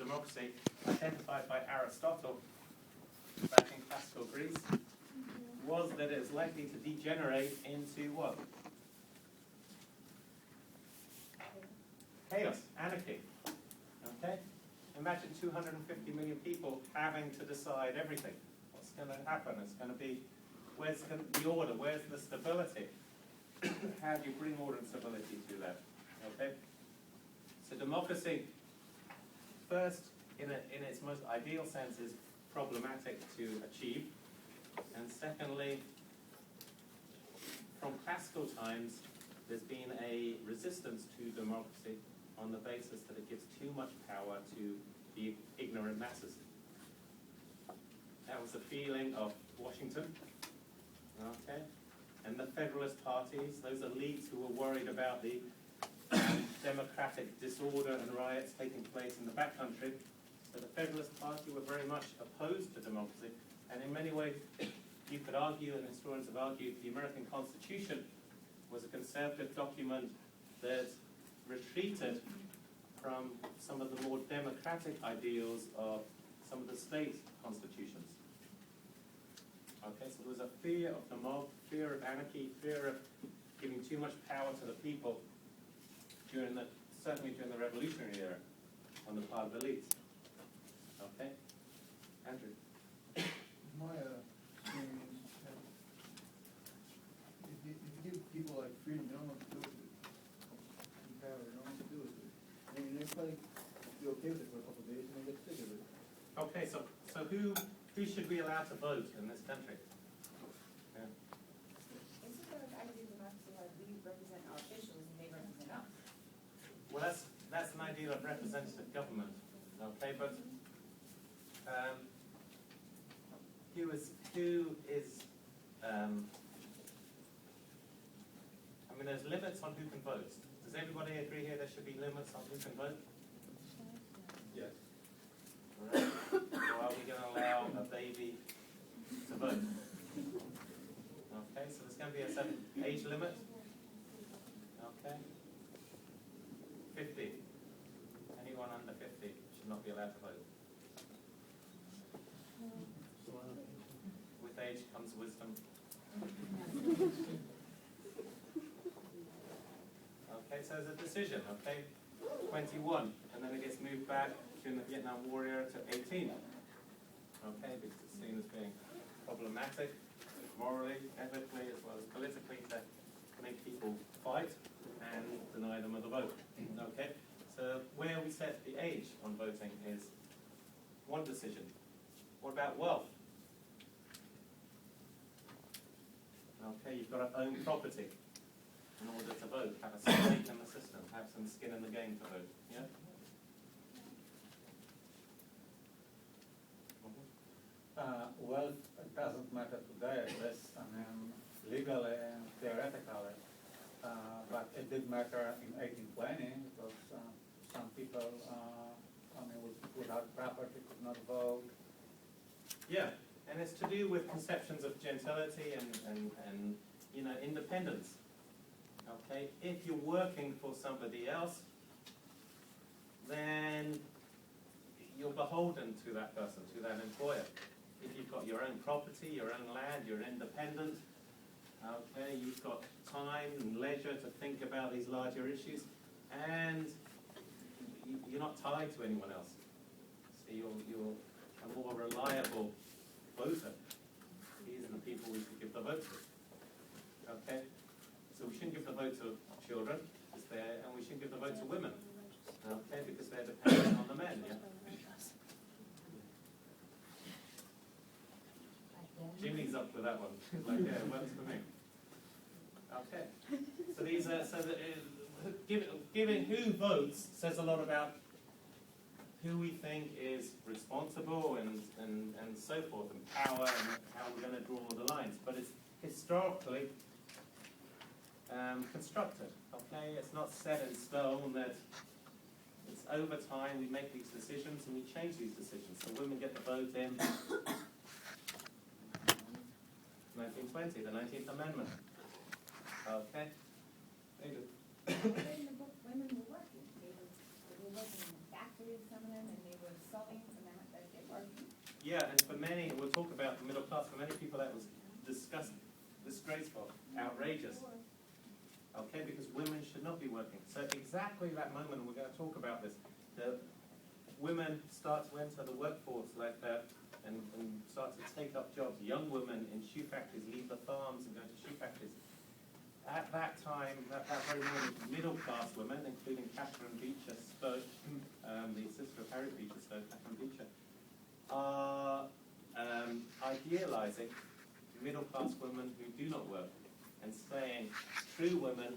democracy, identified by Aristotle back in classical Greece, was that it was likely to degenerate into what? Chaos, anarchy. Okay? Imagine 250 million people having to decide everything. What's going to happen? It's going to be, where's the order? Where's the stability? How do you bring order and stability to that? Okay? So democracy, first, in its most ideal sense, is problematic to achieve. And secondly, from classical times, there's been a resistance to democracy on the basis that it gives too much power to the ignorant masses. That was the feeling of Washington, okay? And the Federalist parties, those elites who were worried about the democratic disorder and riots taking place in the backcountry. So the Federalist Party were very much opposed to democracy. And in many ways, you could argue, and historians have argued, the American Constitution was a conservative document that retreated from some of the more democratic ideals of some of the state constitutions. Okay, so there was a fear of the mob, fear of anarchy, fear of giving too much power to the people certainly during the revolutionary era on the part of elites. Okay? Andrew? My experience, if you give people like freedom, they don't know what to do with it. And power, they don't know what to do with it. I mean, everybody be okay with it for a couple of days and they get sick of it. Okay, so who should we allow to vote in this country? Yeah. Isn't there an idea of democracy like we represent our officials and they represent us? Well, that's an idea of representative government. Okay, but who is I mean, there's limits on who can vote. Does everybody agree here there should be limits on who can vote? Yes. Right. Or are we going to allow a baby to vote? Okay, so there's going to be a certain age limit. Okay. 50. Anyone under 50 should not be allowed to vote. With age comes wisdom. Okay, so there's a decision, okay? 21, and then it gets moved back during the Vietnam War era to 18. Okay, because it's seen as being problematic, morally, ethically, as well as politically, to make people fight and deny them of the vote. Okay, so where we set the age on voting is one decision. What about wealth? Okay, you've got to own property in order to vote, have a stake in the system, have some skin in the game to vote. Yeah? Wealth doesn't matter today, at least, I mean, legally and theoretically, but it did matter in 1820 because some people, I mean, without property could not vote. Yeah, and it's to do with conceptions of gentility and you know, independence. Okay, if you're working for somebody else, then you're beholden to that person, to that employer. If you've got your own property, your own land, you're independent, okay, you've got time and leisure to think about these larger issues, and you're not tied to anyone else. So you're a more reliable voter. These are the people we should give the vote to. Okay? So we shouldn't give the vote to children, and we shouldn't give the vote to women. Okay, because they're dependent on the men, yeah? Jimmy's up for that one. Like, yeah, it works for me. Okay. So these are, giving who votes says a lot about who we think is responsible and so forth, and power, and how we're going to draw the lines. But it's historically constructed, okay? It's not set in stone that it's over time we make these decisions and we change these decisions. So women get the vote in 1920, the 19th Amendment. Okay? In the book, women were working. They were working in the factories. factories, some of them, and they were sewing, and now that they're working. Yeah, and for many, we'll talk about the middle class, for many people that was disgraceful, outrageous. Okay, because women should not be working. So exactly that moment, and we're going to talk about this, the women start to enter the workforce like that and start to take up jobs. Young women in shoe factories leave the farms and go to shoe factories. At that time, that very moment, middle-class women, including Catherine Beecher Stowe, the sister of Harriet Beecher Stowe, Catherine Beecher, are idealizing middle-class women who do not work and saying true women